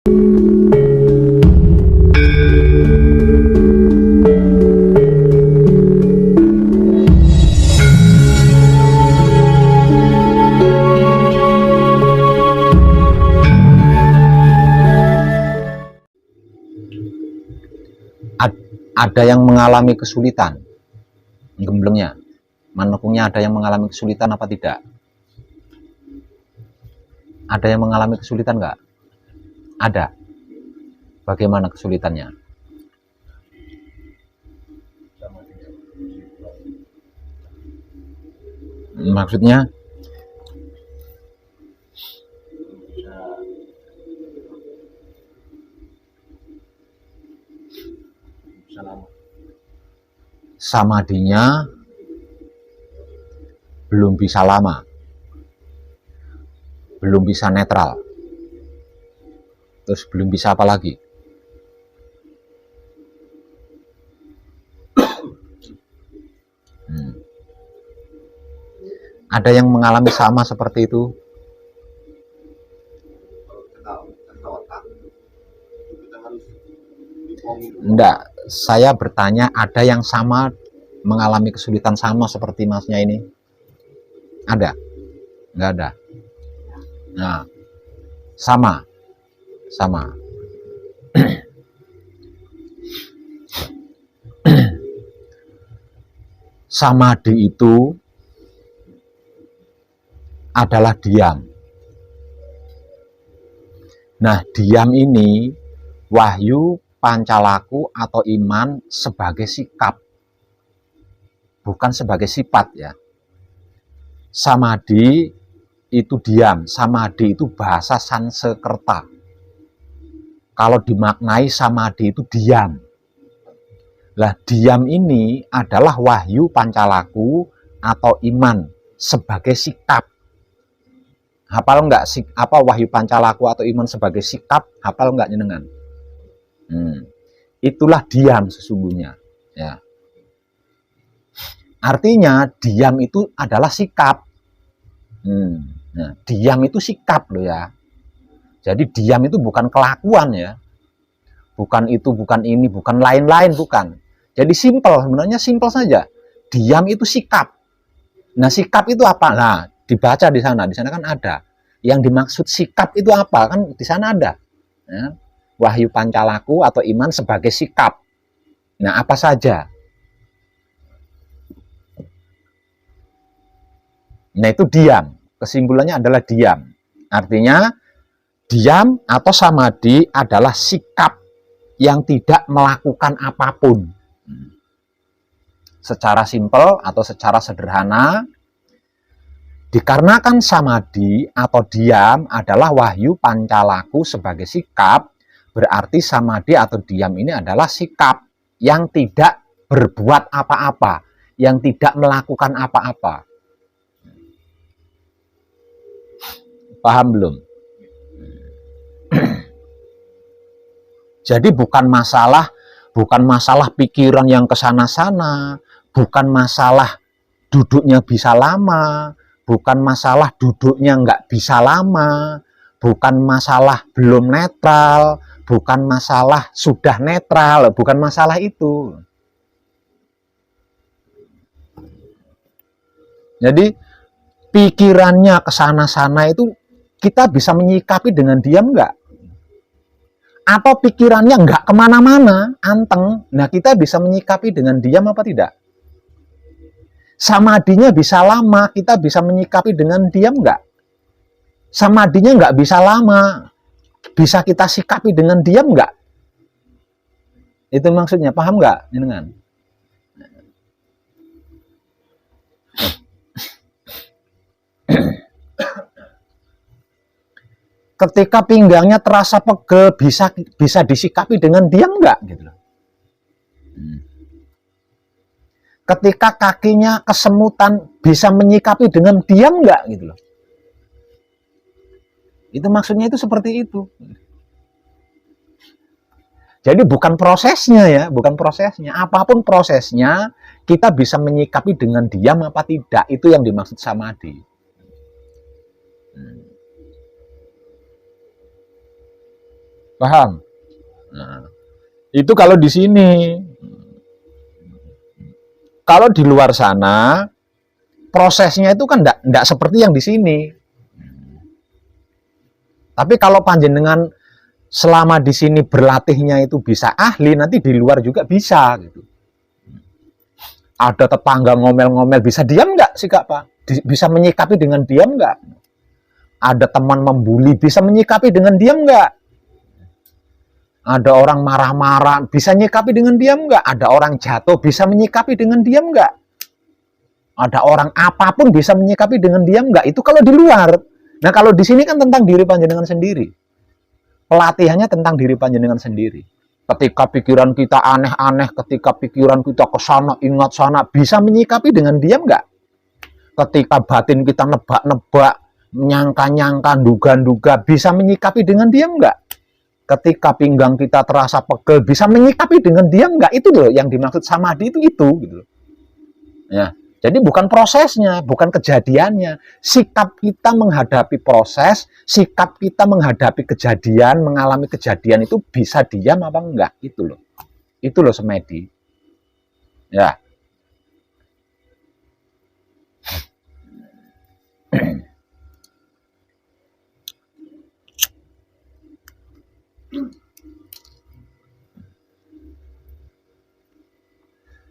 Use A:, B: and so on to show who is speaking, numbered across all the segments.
A: Ada yang mengalami kesulitan gemblengnya, manekungnya, ada yang mengalami kesulitan apa tidak? Ada yang mengalami kesulitan nggak? Ada. Bagaimana kesulitannya? Maksudnya? Samadinya belum bisa lama, belum bisa netral, terus belum bisa apa lagi? Ada yang mengalami sama seperti itu? Enggak, saya bertanya, ada yang sama mengalami kesulitan sama seperti masnya ini? Ada? Enggak ada. Nah, sama. Samadhi itu adalah diam. Nah, diam ini wahyu pancalaku atau iman sebagai sikap, bukan sebagai sifat ya. Samadhi itu diam, samadhi itu bahasa Sanskerta. Kalau dimaknai samadhi itu diam. Lah, diam ini adalah wahyu pancalaku atau iman sebagai sikap. Hafal enggak apa wahyu pancalaku atau iman sebagai sikap? Hafal enggak jenengan? Itulah diam sesungguhnya ya. Artinya diam itu adalah sikap. Nah, diam itu sikap loh ya. Jadi diam itu bukan kelakuan ya. Bukan itu, bukan ini, bukan lain-lain, bukan. Jadi simpel, sebenarnya simpel saja. Diam itu sikap. Nah, sikap itu apa? Nah, dibaca di sana kan ada. Yang dimaksud sikap itu apa? Kan di sana ada. Ya. Wahyu pancalaku atau iman sebagai sikap. Nah, apa saja? Nah, itu diam. Kesimpulannya adalah diam. Artinya, diam atau samadhi adalah sikap yang tidak melakukan apapun. Secara simpel atau secara sederhana, dikarenakan samadhi atau diam adalah wahyu pancalaku sebagai sikap, berarti samadhi atau diam ini adalah sikap yang tidak berbuat apa-apa, yang tidak melakukan apa-apa. Paham belum? Jadi bukan masalah pikiran yang kesana-sana, bukan masalah duduknya bisa lama, bukan masalah duduknya nggak bisa lama, bukan masalah belum netral, bukan masalah sudah netral, bukan masalah itu. Jadi pikirannya kesana-sana itu kita bisa menyikapi dengan diam nggak? Atau pikirannya nggak kemana-mana, anteng, nah kita bisa menyikapi dengan diam apa tidak? Samadhinya bisa lama, kita bisa menyikapi dengan diam nggak? Samadhinya nggak bisa lama, bisa kita sikapi dengan diam nggak? Itu maksudnya, paham nggak? Jenengan? Ketika pinggangnya terasa pegel, bisa disikapi dengan diam nggak? Gitu loh. Ketika kakinya kesemutan, bisa menyikapi dengan diam nggak? Gitu loh. Itu maksudnya itu seperti itu. Jadi bukan prosesnya ya, bukan prosesnya. Apapun prosesnya, kita bisa menyikapi dengan diam apa tidak. Itu yang dimaksud samadhi. Paham? Nah, itu kalau di sini. Kalau di luar sana, prosesnya itu kan enggak seperti yang di sini. Tapi kalau panjenengan selama di sini berlatihnya itu bisa ahli, nanti di luar juga bisa gitu. Ada tetangga ngomel-ngomel, bisa diam nggak sikap Pak? Bisa menyikapi dengan diam nggak? Ada teman membuli, bisa menyikapi dengan diam nggak? Ada orang marah-marah, bisa menyikapi dengan diam nggak? Ada orang jatuh, bisa menyikapi dengan diam nggak? Ada orang apapun bisa menyikapi dengan diam nggak? Itu kalau di luar. Nah kalau di sini kan tentang diri panjenengan sendiri. Pelatihannya tentang diri panjenengan sendiri. Ketika pikiran kita aneh-aneh, ketika pikiran kita kesana, ingat sana, bisa menyikapi dengan diam nggak? Ketika batin kita nebak-nebak, nyangka-nyangka, duga-duga, bisa menyikapi dengan diam nggak? Ketika pinggang kita terasa pegel, bisa menyikapi dengan diam nggak? Itu loh yang dimaksud samadhi itu gitu. Ya. Jadi bukan prosesnya, bukan kejadiannya. Sikap kita menghadapi proses, sikap kita menghadapi kejadian, mengalami kejadian itu bisa diam apa enggak? Itu loh semedi. Ya.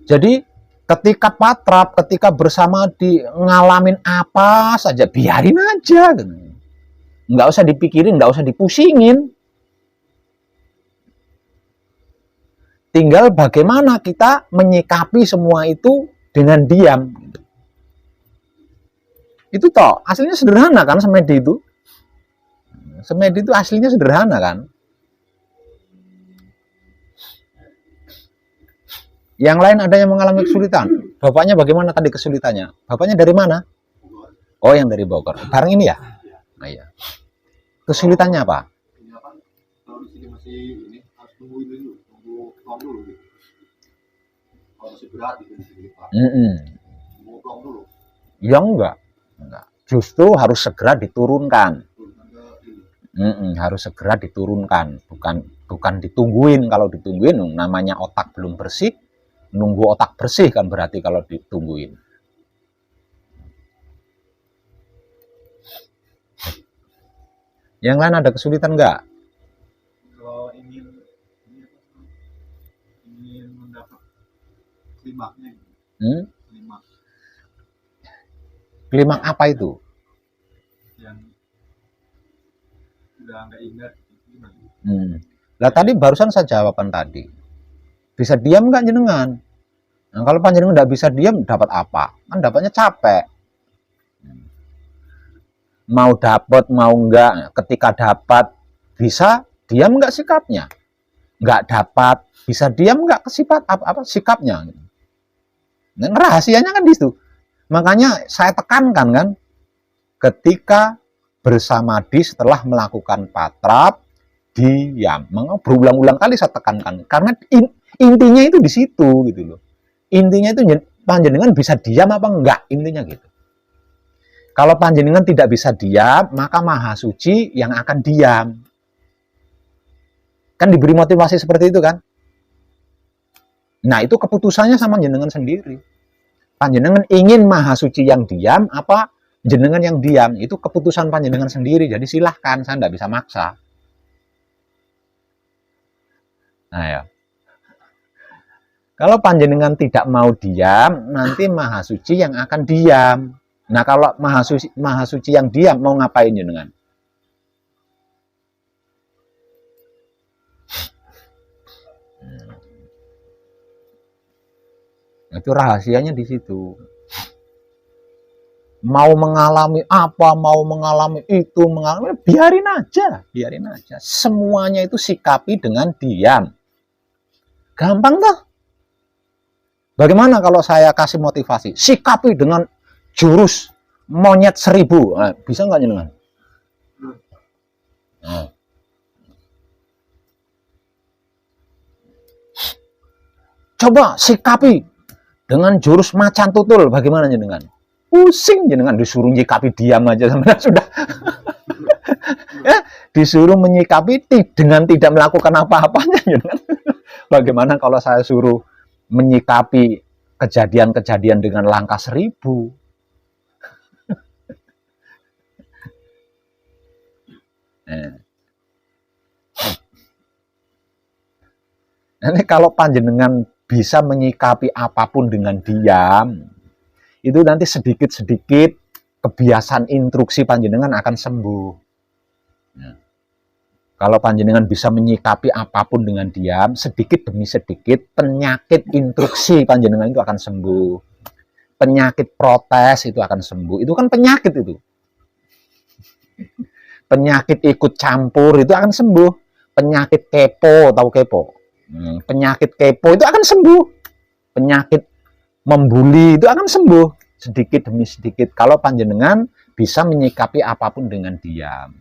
A: Jadi ketika patrap, ketika bersama di ngalamin apa saja, biarin aja. Nggak usah dipikirin, nggak usah dipusingin. Tinggal bagaimana kita menyikapi semua itu dengan diam. Itu toh, aslinya sederhana kan semedi itu. Semedi itu aslinya sederhana kan. Yang lain ada yang mengalami kesulitan. Bapaknya bagaimana tadi kesulitannya? Bapaknya dari mana? Oh, yang dari Bogor. Bareng ini ya? Nah, iya. Kesulitannya apa?
B: Kalau di sini masih ini harus tunggu pulang dulu. Kalau masih berat gitu di sini Pak. Tunggu pulang dulu.
A: Ya enggak. Justru harus segera diturunkan. Harus segera diturunkan, bukan ditungguin. Kalau ditungguin namanya otak belum bersih. Nunggu otak bersih kan berarti kalau ditungguin. Yang lain ada kesulitan enggak?
B: Kalau ingin mendapat klimaknya.
A: Klimak apa itu?
B: Yang udah nggak ingat.
A: Lah tadi barusan saya jawaban tadi. Bisa diam nggak jenengan? Nah, kalau panjenengan nggak bisa diam, dapat apa? Kan dapatnya capek. Mau dapat, mau enggak. Ketika dapat, bisa diam nggak sikapnya? Nggak dapat, bisa diam nggak kesifat apa sikapnya? Nah, rahasianya kan di situ. Makanya saya tekankan kan, ketika bersamadhi setelah melakukan patrap, diam. Berulang-ulang kali saya tekankan. Karena intinya itu di situ gitu loh. Intinya itu panjenengan bisa diam apa enggak, intinya gitu. Kalau panjenengan tidak bisa diam, maka Maha Suci yang akan diam. Kan diberi motivasi seperti itu kan? Nah, itu keputusannya sama jenengan sendiri. Panjenengan ingin Maha Suci yang diam apa jenengan yang diam, itu keputusan panjenengan sendiri. Jadi silahkan, saya tidak bisa maksa. Nah ya. Kalau panjenengan tidak mau diam, nanti Maha Suci yang akan diam. Nah, kalau Maha Suci yang diam, mau ngapain jenengan? Itu rahasianya di situ. Mau mengalami apa, mau mengalami itu, biarin aja. Semuanya itu sikapi dengan diam. Gampang toh? Bagaimana kalau saya kasih motivasi? Sikapi dengan jurus monyet 1000. Nah, bisa nggak jenengan? Nah. Coba sikapi dengan jurus macan tutul. Bagaimana jenengan? Pusing jenengan disuruh nyikapi diam aja sampai sudah. Ya, disuruh menyikapi dengan tidak melakukan apa-apanya. Bagaimana kalau saya suruh menyikapi kejadian-kejadian dengan langkah 1000? Nanti kalau panjenengan bisa menyikapi apapun dengan diam, itu nanti sedikit-sedikit kebiasaan instruksi panjenengan akan sembuh. Ya. Kalau panjenengan bisa menyikapi apapun dengan diam, sedikit demi sedikit penyakit instruksi panjenengan itu akan sembuh. Penyakit protes itu akan sembuh. Itu kan penyakit itu. Penyakit ikut campur itu akan sembuh. Penyakit kepo, tahu kepo? Penyakit kepo itu akan sembuh. Penyakit membuli itu akan sembuh. Sedikit demi sedikit. Kalau panjenengan bisa menyikapi apapun dengan diam.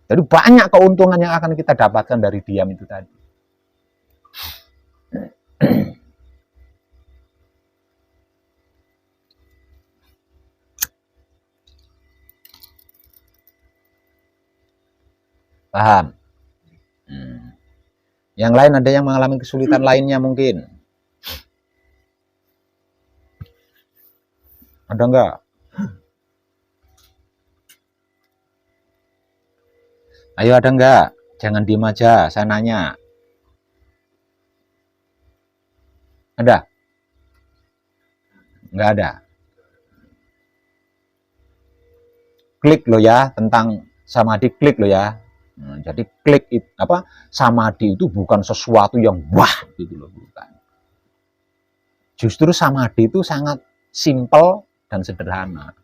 A: Jadi banyak keuntungan yang akan kita dapatkan dari diam itu tadi. Paham? Yang lain ada yang mengalami kesulitan lainnya mungkin? Ada enggak? Ayo, ada enggak? Jangan diem aja, saya nanya. Ada? Enggak ada. Klik lo ya, tentang samadhi, klik lo ya. Jadi klik samadhi itu bukan sesuatu yang wah gitu loh, bukan. Justru samadhi itu sangat simpel dan sederhana.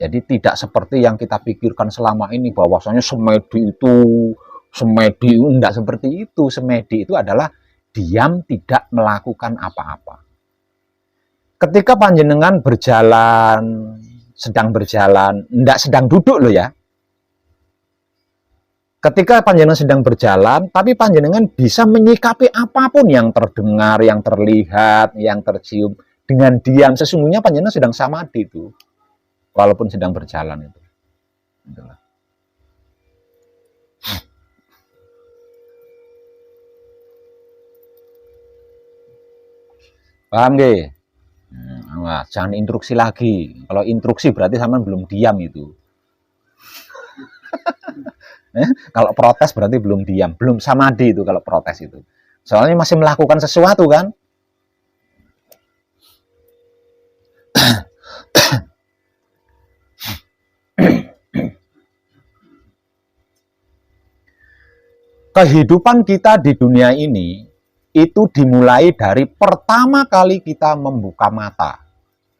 A: Jadi tidak seperti yang kita pikirkan selama ini bahwasanya semedi itu enggak seperti itu. Semedi itu adalah diam, tidak melakukan apa-apa. Ketika panjenengan sedang berjalan, enggak sedang duduk loh ya. Ketika panjenengan sedang berjalan, tapi panjenengan bisa menyikapi apapun yang terdengar, yang terlihat, yang tercium dengan diam. Sesungguhnya panjenengan sedang samadhi itu. Walaupun sedang berjalan itu. Paham nggih? Jangan instruksi lagi. Kalau instruksi berarti sampean belum diam itu. Kalau protes berarti belum diam, belum samadhi itu kalau protes itu. Soalnya masih melakukan sesuatu kan? Kehidupan kita di dunia ini itu dimulai dari pertama kali kita membuka mata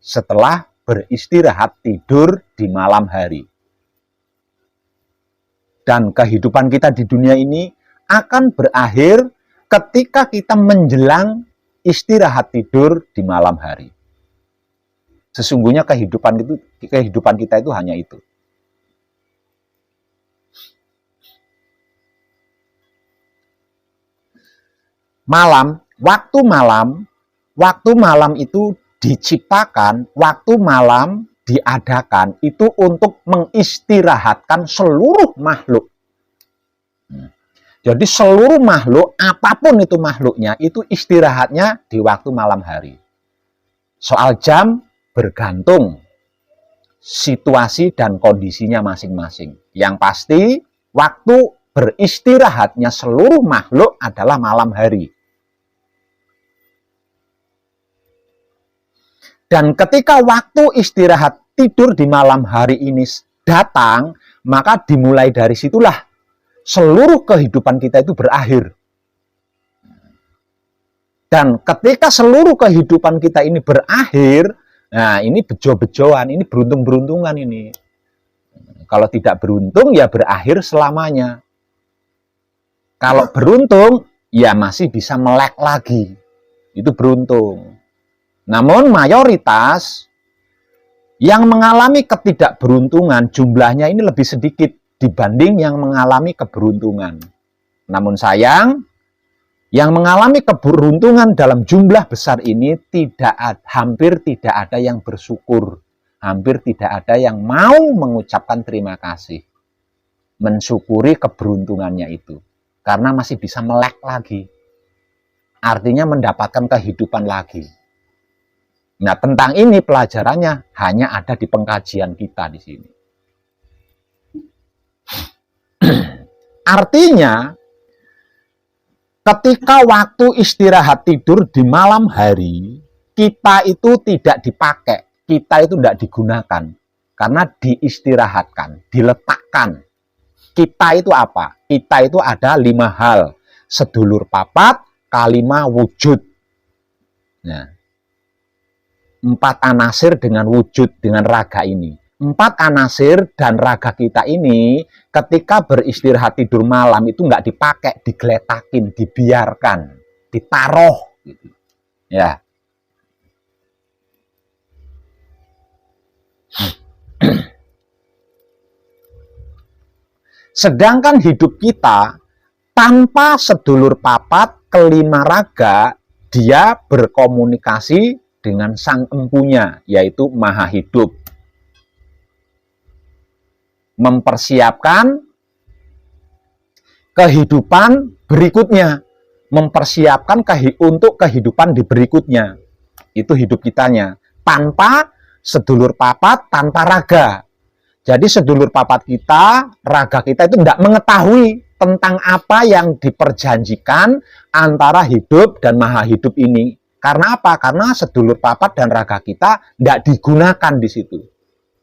A: setelah beristirahat tidur di malam hari. Dan kehidupan kita di dunia ini akan berakhir ketika kita menjelang istirahat tidur di malam hari. Sesungguhnya kehidupan kita itu hanya itu. Waktu malam itu diciptakan, waktu malam diadakan itu untuk mengistirahatkan seluruh makhluk. Jadi seluruh makhluk, apapun itu makhluknya, itu istirahatnya di waktu malam hari. Soal jam bergantung situasi dan kondisinya masing-masing. Yang pasti, waktu beristirahatnya seluruh makhluk adalah malam hari. Dan ketika waktu istirahat tidur di malam hari ini datang, maka dimulai dari situlah seluruh kehidupan kita itu berakhir. Dan ketika seluruh kehidupan kita ini berakhir, nah ini bejo-bejoan, ini beruntung-beruntungan ini. Kalau tidak beruntung, ya berakhir selamanya. Kalau beruntung, ya masih bisa melek lagi. Itu beruntung. Namun mayoritas yang mengalami ketidakberuntungan jumlahnya ini lebih sedikit dibanding yang mengalami keberuntungan. Namun sayang, yang mengalami keberuntungan dalam jumlah besar ini hampir tidak ada yang bersyukur. Hampir tidak ada yang mau mengucapkan terima kasih. mensyukuri keberuntungannya itu. Karena masih bisa melek lagi. Artinya mendapatkan kehidupan lagi. Nah, tentang ini pelajarannya hanya ada di pengkajian kita di sini. Artinya, ketika waktu istirahat tidur di malam hari, kita itu tidak dipakai, kita itu tidak digunakan. Karena diistirahatkan, diletakkan. Kita itu apa? Kita itu ada 5 hal. Sedulur papat, kalima wujud. Nah, 4 anasir dengan wujud, dengan raga ini. 4 anasir dan raga kita ini ketika beristirahat tidur malam itu nggak dipakai, digeletakin, dibiarkan, ditaruh. Gitu. Ya. Sedangkan hidup kita tanpa sedulur papat, kelima raga, dia berkomunikasi dengan sang empunya, yaitu Maha Hidup. Mempersiapkan kehidupan berikutnya, mempersiapkan untuk kehidupan di berikutnya. Itu hidup kitanya. Tanpa sedulur papat, tanpa raga. Jadi sedulur papat kita, raga kita itu tidak mengetahui tentang apa yang diperjanjikan antara hidup dan Maha Hidup ini. Karena apa? Karena sedulur papat dan raga kita tidak digunakan di situ.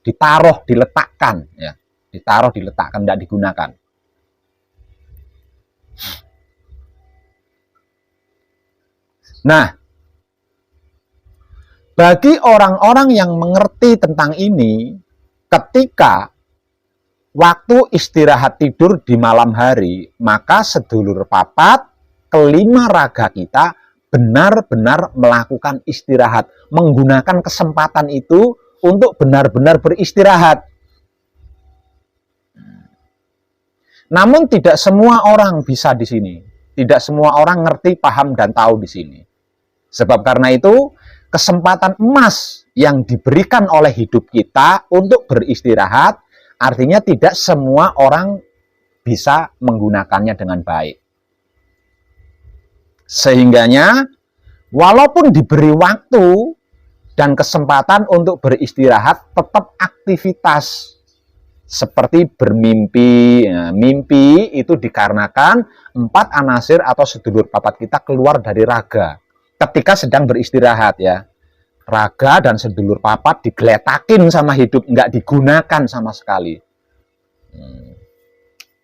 A: Ditaruh, diletakkan. Ya. Ditaruh, diletakkan, tidak digunakan. Nah, bagi orang-orang yang mengerti tentang ini, ketika waktu istirahat tidur di malam hari, maka sedulur papat, kelima raga kita benar-benar melakukan istirahat, menggunakan kesempatan itu untuk benar-benar beristirahat. Namun tidak semua orang bisa di sini. Tidak semua orang ngerti, paham, dan tahu di sini. Sebab karena itu, kesempatan emas yang diberikan oleh hidup kita untuk beristirahat, artinya tidak semua orang bisa menggunakannya dengan baik. Sehingganya, walaupun diberi waktu dan kesempatan untuk beristirahat, tetap aktivitas. Seperti bermimpi. Nah, mimpi itu dikarenakan 4 anasir atau sedulur papat kita keluar dari raga ketika sedang beristirahat, ya. Raga dan sedulur papat digeletakin sama hidup, nggak digunakan sama sekali.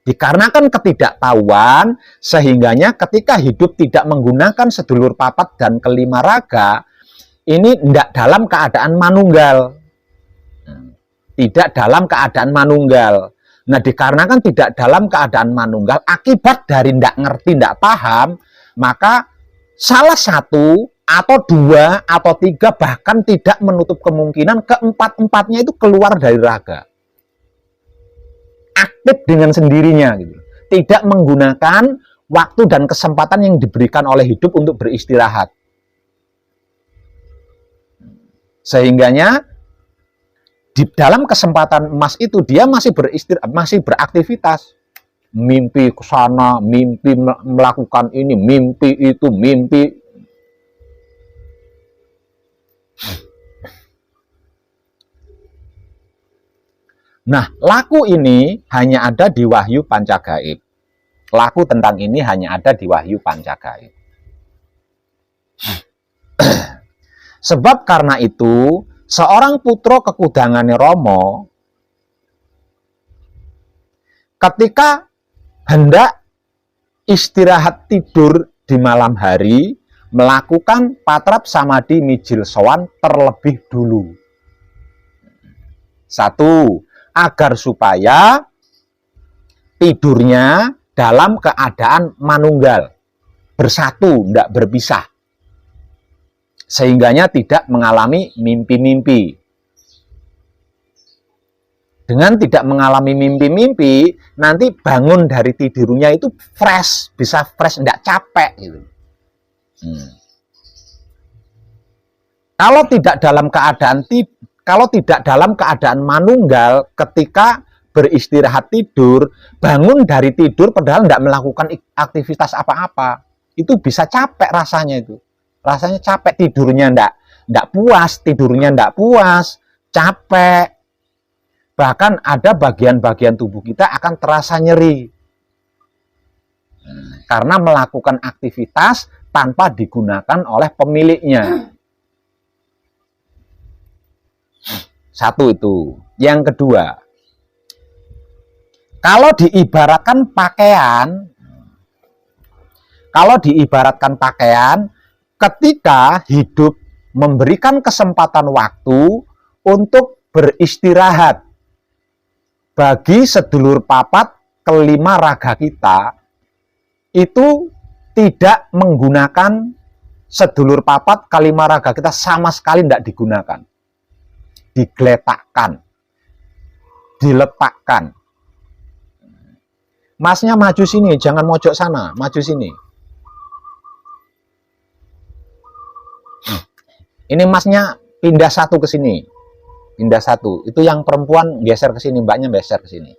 A: Dikarenakan ketidaktahuan, sehingganya ketika hidup tidak menggunakan sedulur papat dan kelima raga, ini tidak dalam keadaan manunggal. Tidak dalam keadaan manunggal. Nah, dikarenakan tidak dalam keadaan manunggal, akibat dari tidak ngerti, tidak paham, maka salah satu atau 2 atau 3 bahkan tidak menutup kemungkinan keempat-empatnya itu keluar dari raga. Aktif dengan sendirinya, gitu. Tidak menggunakan waktu dan kesempatan yang diberikan oleh hidup untuk beristirahat. Sehingganya di dalam kesempatan emas itu dia masih masih beraktivitas. Mimpi ke sana, mimpi melakukan ini, mimpi itu, mimpi. Nah, laku ini hanya ada di Wahyu Pancagaib. Laku tentang ini hanya ada di Wahyu Pancagaib. Sebab karena itu, seorang putra kekudangane Rama ketika hendak istirahat tidur di malam hari, melakukan patrap samadhi mijil sowan terlebih dulu. 1. Agar supaya tidurnya dalam keadaan manunggal, bersatu, tidak berpisah. Sehingganya tidak mengalami mimpi-mimpi. Dengan tidak mengalami mimpi-mimpi, nanti bangun dari tidurnya itu fresh, bisa fresh, tidak capek. Gitu. Kalau tidak dalam keadaan manunggal, ketika beristirahat tidur, bangun dari tidur padahal tidak melakukan aktivitas apa-apa, itu bisa capek rasanya itu. Rasanya capek, tidurnya tidak puas, capek. Bahkan ada bagian-bagian tubuh kita akan terasa nyeri. Karena melakukan aktivitas tanpa digunakan oleh pemiliknya. Satu itu. Yang kedua, kalau diibaratkan pakaian, ketika hidup memberikan kesempatan waktu untuk beristirahat bagi sedulur papat kelima raga kita, itu tidak menggunakan sedulur papat kelima raga kita, sama sekali tidak digunakan, digeletakkan, diletakkan. Masnya maju sini, jangan mojok sana, maju sini. Ini masnya pindah satu ke sini, pindah satu. Itu yang perempuan geser ke sini, mbaknya geser ke sini.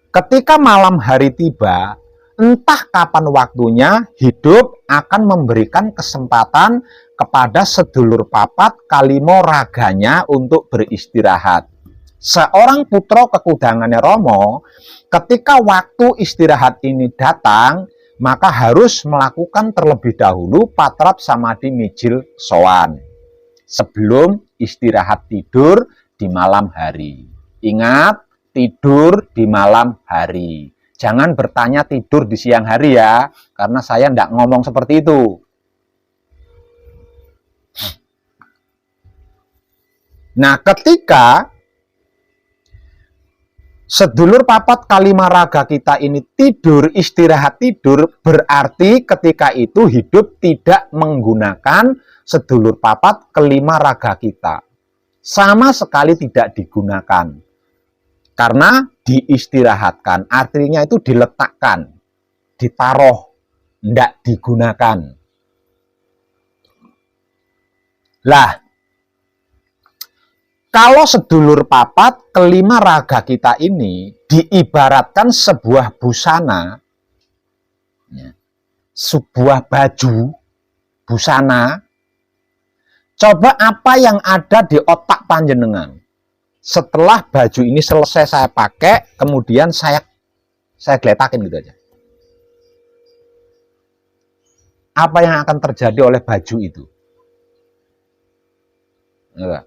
A: Ketika malam hari tiba, entah kapan waktunya, hidup akan memberikan kesempatan kepada sedulur papat kalimo raganya untuk beristirahat. Seorang putra kekudangannya Romo, ketika waktu istirahat ini datang, maka harus melakukan terlebih dahulu patrap samadhi mijil sowan sebelum istirahat tidur di malam hari. Ingat, tidur di malam hari. Jangan bertanya tidur di siang hari ya, karena saya tidak ngomong seperti itu. Nah, ketika sedulur papat kalima raga kita ini tidur, istirahat tidur, berarti ketika itu hidup tidak menggunakan sedulur papat kelima raga kita. Sama sekali tidak digunakan. Karena diistirahatkan, artinya itu diletakkan, ditaruh, tidak digunakan. Lah, kalau sedulur papat kelima raga kita ini diibaratkan sebuah busana, sebuah baju, busana, coba apa yang ada di otak panjenengan? Setelah baju ini selesai saya pakai, kemudian saya geletakin gitu aja. Apa yang akan terjadi oleh baju itu? Enggak.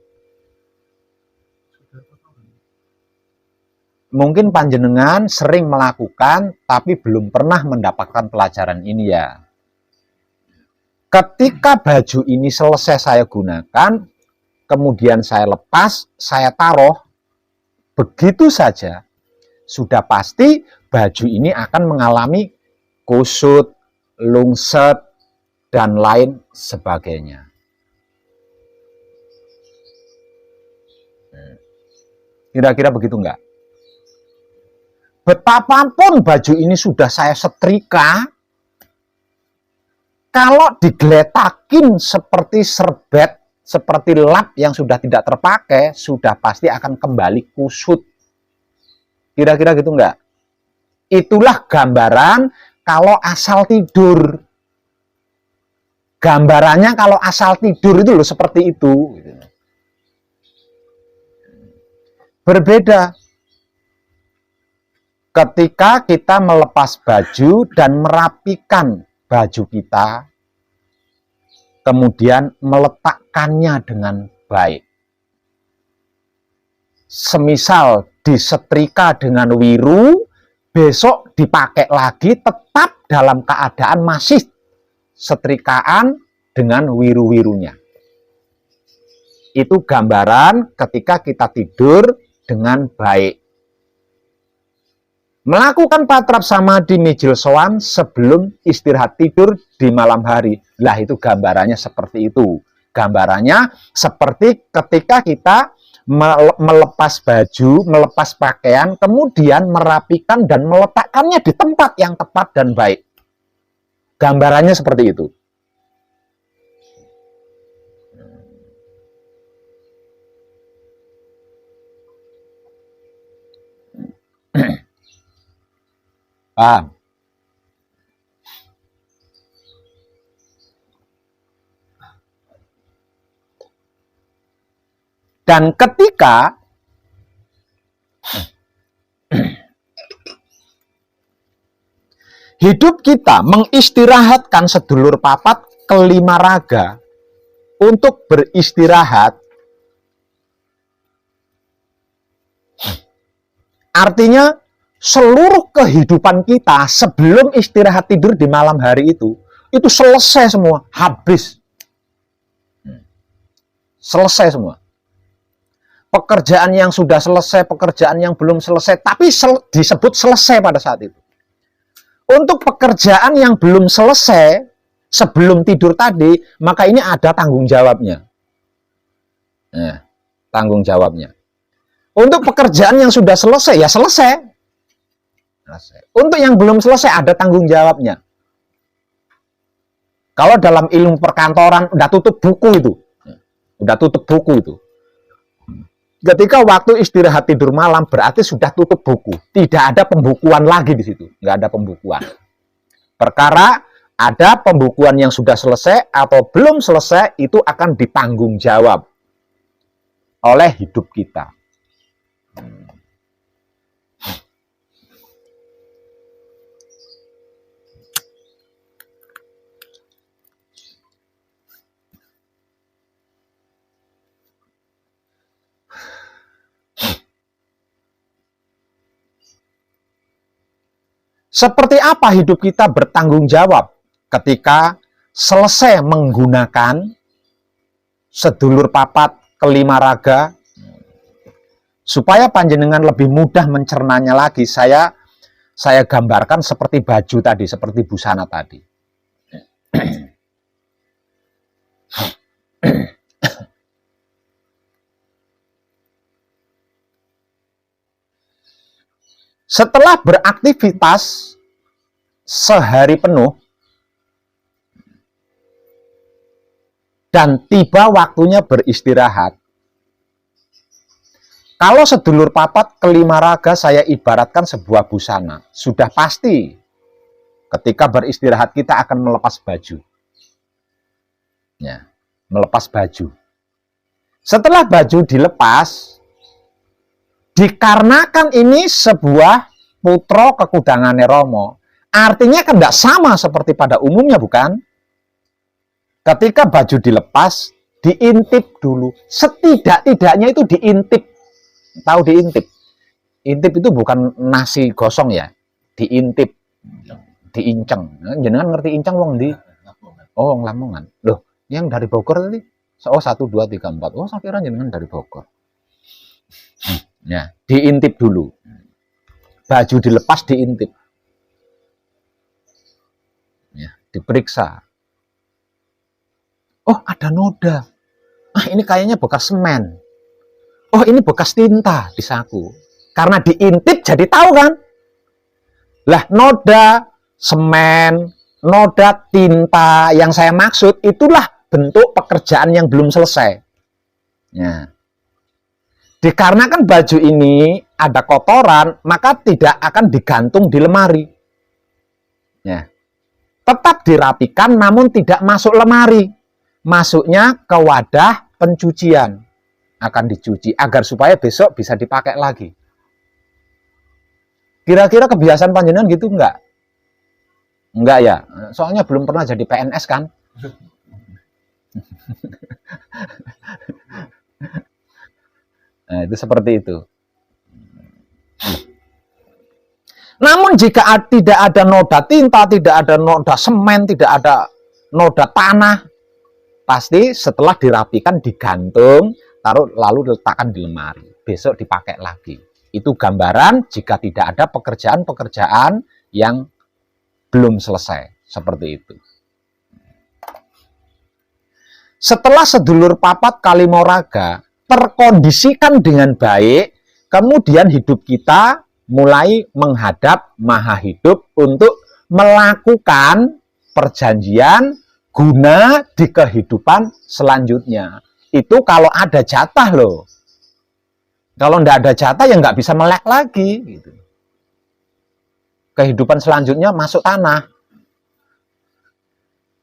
A: Mungkin panjenengan sering melakukan, tapi belum pernah mendapatkan pelajaran ini ya. Ketika baju ini selesai saya gunakan, kemudian saya lepas, saya taruh, begitu saja, sudah pasti baju ini akan mengalami kusut, lungset, dan lain sebagainya. Kira-kira begitu enggak? Betapapun baju ini sudah saya setrika, kalau digeletakin seperti serbet, seperti lap yang sudah tidak terpakai, sudah pasti akan kembali kusut. Kira-kira gitu enggak? Itulah gambaran kalau asal tidur. Gambarannya kalau asal tidur itu loh seperti itu. Berbeda ketika kita melepas baju dan merapikan baju kita, kemudian meletakkannya dengan baik. Semisal disetrika dengan wiru, besok dipakai lagi tetap dalam keadaan masih setrikaan dengan wiru-wirunya. Itu gambaran ketika kita tidur dengan baik. Melakukan patrap samadhi mijil sowan sebelum istirahat tidur di malam hari. Lah itu gambarannya seperti itu. Gambarannya seperti ketika kita melepas baju, melepas pakaian, kemudian merapikan dan meletakkannya di tempat yang tepat dan baik. Gambarannya seperti itu. Paham? Dan ketika hidup kita mengistirahatkan sedulur papat kelima raga untuk beristirahat, artinya seluruh kehidupan kita sebelum istirahat tidur di malam hari itu selesai semua, habis. Selesai semua. Pekerjaan yang sudah selesai, pekerjaan yang belum selesai, tapi disebut selesai pada saat itu. Untuk pekerjaan yang belum selesai sebelum tidur tadi, maka ini ada tanggung jawabnya. Nah, tanggung jawabnya. Untuk pekerjaan yang sudah selesai, ya selesai. Untuk yang belum selesai, ada tanggung jawabnya. Kalau dalam ilmu perkantoran, udah tutup buku itu. Udah tutup buku itu. Ketika waktu istirahat tidur malam berarti sudah tutup buku. Tidak ada pembukuan lagi di situ. Nggak ada pembukuan. Perkara ada pembukuan yang sudah selesai atau belum selesai itu akan ditanggung jawab oleh hidup kita. Seperti apa hidup kita bertanggung jawab ketika selesai menggunakan sedulur papat kelima raga? Supaya panjenengan lebih mudah mencernanya lagi, saya gambarkan seperti baju tadi, seperti busana tadi. Setelah beraktivitas sehari penuh dan tiba waktunya beristirahat, kalau sedulur papat kelima raga saya ibaratkan sebuah busana, sudah pasti ketika beristirahat kita akan melepas baju. Ya, melepas baju. Setelah baju dilepas, dikarenakan ini sebuah putra kekudangane Romo, artinya kan tidak sama seperti pada umumnya, bukan? Ketika baju dilepas, diintip dulu. Setidak-tidaknya itu diintip. Tahu diintip? Intip itu bukan nasi gosong ya. Diintip. Diinceng. Jenengan ngerti inceng wong di? Oh, wong Lamongan. Loh, yang dari Bogor tadi? Oh, 1, 2, 3, 4. Oh, saya kira jenengan dari Bogor. Ya, diintip dulu. Baju dilepas, diintip. Ya, diperiksa. Oh, ada noda. Ah, ini kayaknya bekas semen. Oh, ini bekas tinta di saku. Karena diintip jadi tahu kan? Lah, noda semen, noda tinta yang saya maksud itulah bentuk pekerjaan yang belum selesai. Ya. Dikarenakan baju ini ada kotoran, maka tidak akan digantung di lemari. Ya. Tetap dirapikan namun tidak masuk lemari. Masuknya ke wadah pencucian. Akan dicuci agar supaya besok bisa dipakai lagi. Kira-kira kebiasaan panjenengan gitu enggak? Enggak ya? Soalnya belum pernah jadi PNS kan? Nah, itu seperti itu. Namun jika tidak ada noda tinta, tidak ada noda semen, tidak ada noda tanah, pasti setelah dirapikan digantung, taruh lalu letakkan di lemari. Besok dipakai lagi. Itu gambaran jika tidak ada pekerjaan-pekerjaan yang belum selesai. Seperti itu. Setelah sedulur papat kalimoraga terkondisikan dengan baik, kemudian hidup kita mulai menghadap Maha Hidup untuk melakukan perjanjian guna di kehidupan selanjutnya. Itu kalau ada jatah loh. Kalau nggak ada jatah ya nggak bisa melek lagi. Gitu. Kehidupan selanjutnya masuk tanah.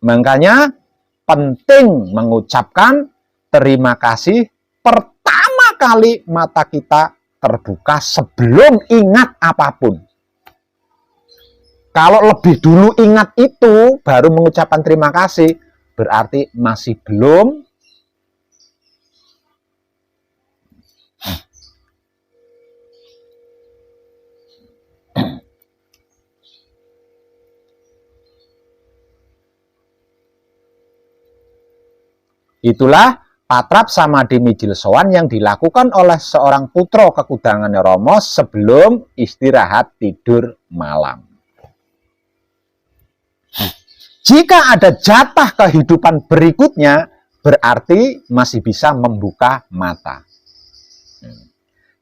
A: Makanya penting mengucapkan terima kasih pertama kali mata kita terbuka sebelum ingat apapun. Kalau lebih dulu ingat itu, baru mengucapkan terima kasih, berarti masih belum. Itulah patrap samadhi mijil sowan yang dilakukan oleh seorang putra kekudangannya Romo sebelum istirahat tidur malam. Jika ada jatah kehidupan berikutnya, berarti masih bisa membuka mata.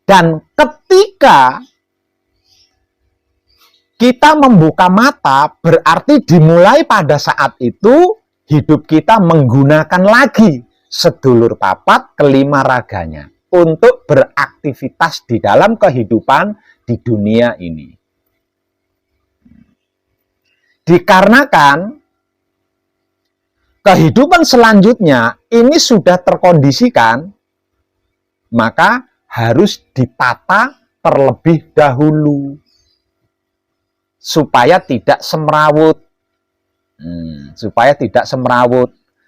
A: Dan ketika kita membuka mata, berarti dimulai pada saat itu hidup kita menggunakan lagi sedulur papat kelima raganya untuk beraktivitas di dalam kehidupan di dunia ini. Dikarenakan kehidupan selanjutnya ini sudah terkondisikan, maka harus ditata terlebih dahulu supaya tidak semrawut.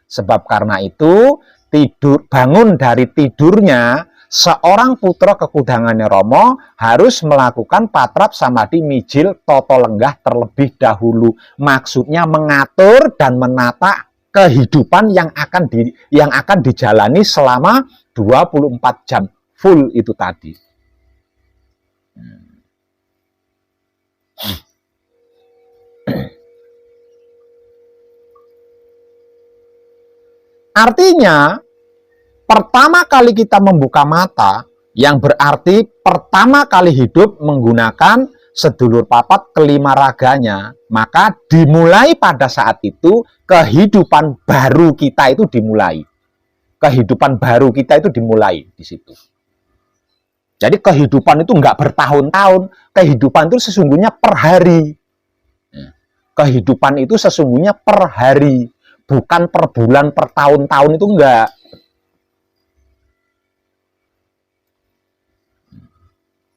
A: Sebab karena itu bangun dari tidurnya seorang putra kekudangannya Romo harus melakukan patrap samadhi mijil toto lenggah terlebih dahulu. Maksudnya mengatur dan menata kehidupan yang akan dijalani selama 24 jam full itu tadi. Artinya, pertama kali kita membuka mata, yang berarti pertama kali hidup menggunakan sedulur papat kelima raganya, maka dimulai pada saat itu kehidupan baru kita itu dimulai. Kehidupan baru kita itu dimulai di situ. Jadi kehidupan itu enggak bertahun-tahun, kehidupan itu sesungguhnya per hari. Kehidupan itu sesungguhnya per hari, bukan per bulan, per tahun-tahun itu enggak.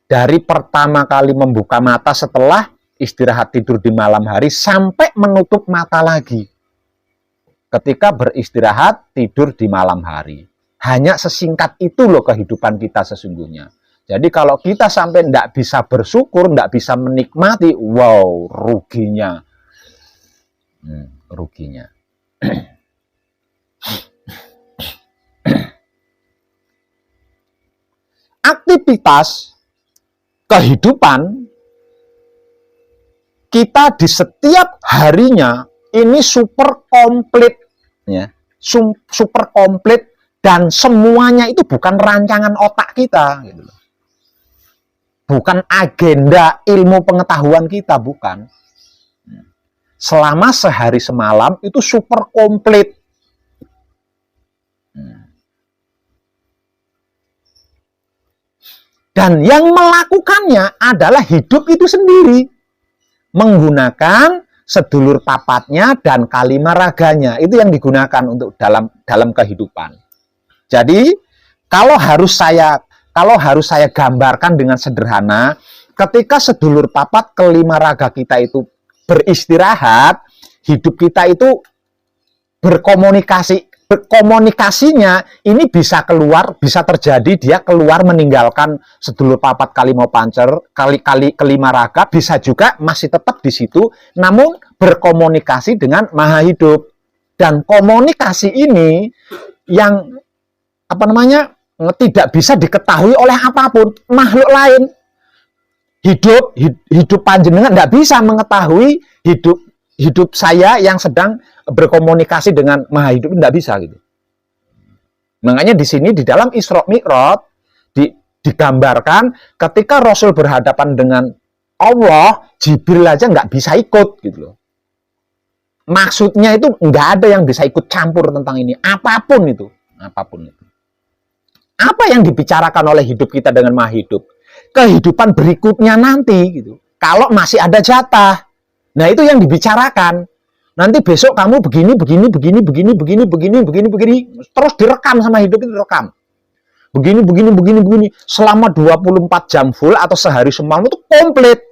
A: Dari pertama kali membuka mata setelah istirahat tidur di malam hari sampai menutup mata lagi. Ketika beristirahat tidur di malam hari. Hanya sesingkat itu loh kehidupan kita sesungguhnya. Jadi kalau kita sampai enggak bisa bersyukur, enggak bisa menikmati, wow, ruginya. Ruginya. Aktivitas kehidupan kita di setiap harinya ini super komplit, ya, super komplit, dan semuanya itu bukan rancangan otak kita, gitu loh. Bukan agenda ilmu pengetahuan kita, bukan. Selama sehari semalam itu super komplit. Dan yang melakukannya adalah hidup itu sendiri. Menggunakan sedulur papatnya dan kalima raganya. Itu yang digunakan untuk dalam kehidupan. Jadi, kalau harus saya gambarkan dengan sederhana, ketika sedulur papat kelima raga kita itu beristirahat, hidup kita itu berkomunikasinya ini bisa terjadi dia keluar meninggalkan sedulur papat kalimo pancer kelima raga, bisa juga masih tetap di situ namun berkomunikasi dengan Maha Hidup. Dan komunikasi ini yang tidak bisa diketahui oleh apapun makhluk lain. Hidup panjenengan tidak bisa mengetahui hidup saya yang sedang berkomunikasi dengan Maha Hidup, tidak bisa gitu. Makanya di sini di dalam Isra Mi'raj digambarkan ketika Rasul berhadapan dengan Allah, Jibril aja nggak bisa ikut gitu loh. Maksudnya itu nggak ada yang bisa ikut campur tentang ini, apapun itu. Apa yang dibicarakan oleh hidup kita dengan Maha Hidup? Kehidupan berikutnya nanti gitu. Kalau masih ada jatah. Nah, itu yang dibicarakan. Nanti besok kamu begini. Terus direkam sama hidup itu direkam. Begini. Selama 24 jam full atau sehari semalam itu komplit.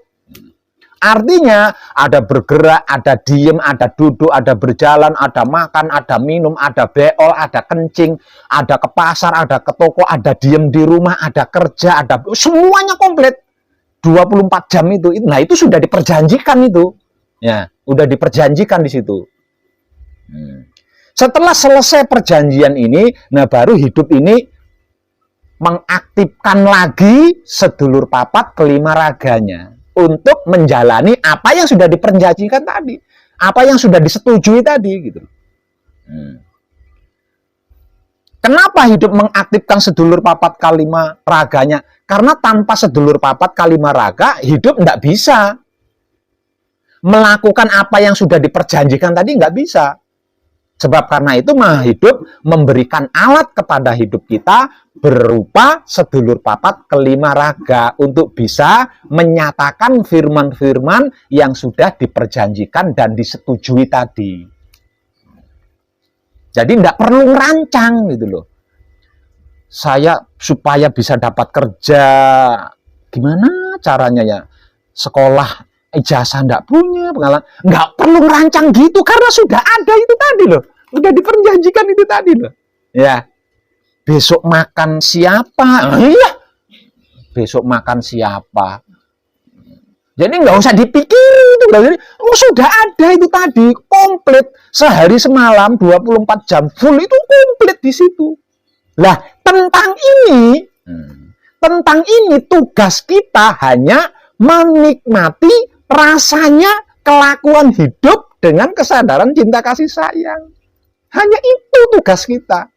A: Artinya ada bergerak, ada diem, ada duduk, ada berjalan, ada makan, ada minum, ada beol, ada kencing, ada ke pasar, ada ke toko, ada diem di rumah, ada kerja, ada semuanya komplit. 24 jam itu. Nah, itu sudah diperjanjikan itu. Ya, udah diperjanjikan di situ. Setelah selesai perjanjian ini, nah baru hidup ini mengaktifkan lagi sedulur papat kelima raganya untuk menjalani apa yang sudah diperjanjikan tadi, apa yang sudah disetujui tadi gitu. Kenapa hidup mengaktifkan sedulur papat kelima raganya? Karena tanpa sedulur papat kelima raga, hidup tidak bisa melakukan apa yang sudah diperjanjikan tadi, nggak bisa. Sebab karena itu Maha Hidup memberikan alat kepada hidup kita berupa sedulur papat kelima raga untuk bisa menyatakan firman-firman yang sudah diperjanjikan dan disetujui tadi. Jadi tidak perlu ngerancang gitu loh. Saya supaya bisa dapat kerja, gimana caranya ya? Sekolah ijazah enggak punya pengalaman, enggak perlu ngerancang gitu karena sudah ada itu tadi loh, udah diperjanjikan itu tadi loh. Ya, besok makan siapa? Iya, besok makan siapa? Jadi nggak usah dipikirin itu, jadi sudah ada itu tadi, komplit sehari semalam 24 jam full itu komplit di situ. Lah tentang ini tugas kita hanya menikmati rasanya kelakuan hidup dengan kesadaran cinta kasih sayang. Hanya itu tugas kita.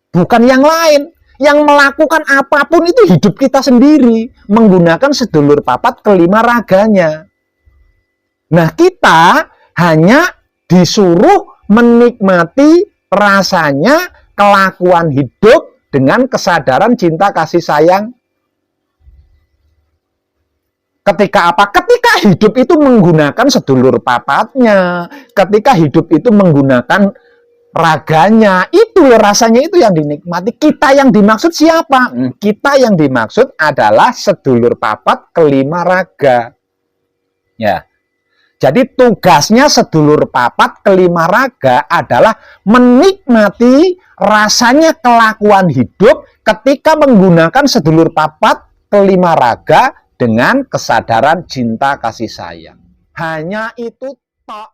A: Bukan yang lain. Yang melakukan apapun itu hidup kita sendiri. Menggunakan sedulur papat kelima raganya. Nah, kita hanya disuruh menikmati rasanya kelakuan hidup dengan kesadaran cinta kasih sayang. Ketika apa? Ketika hidup itu menggunakan sedulur papatnya, ketika hidup itu menggunakan raganya, itu rasanya itu yang dinikmati. Kita yang dimaksud siapa? Kita yang dimaksud adalah sedulur papat kelima raga. Ya. Jadi tugasnya sedulur papat kelima raga adalah menikmati rasanya kelakuan hidup ketika menggunakan sedulur papat kelima raga dengan kesadaran cinta kasih sayang. Hanya itu tok.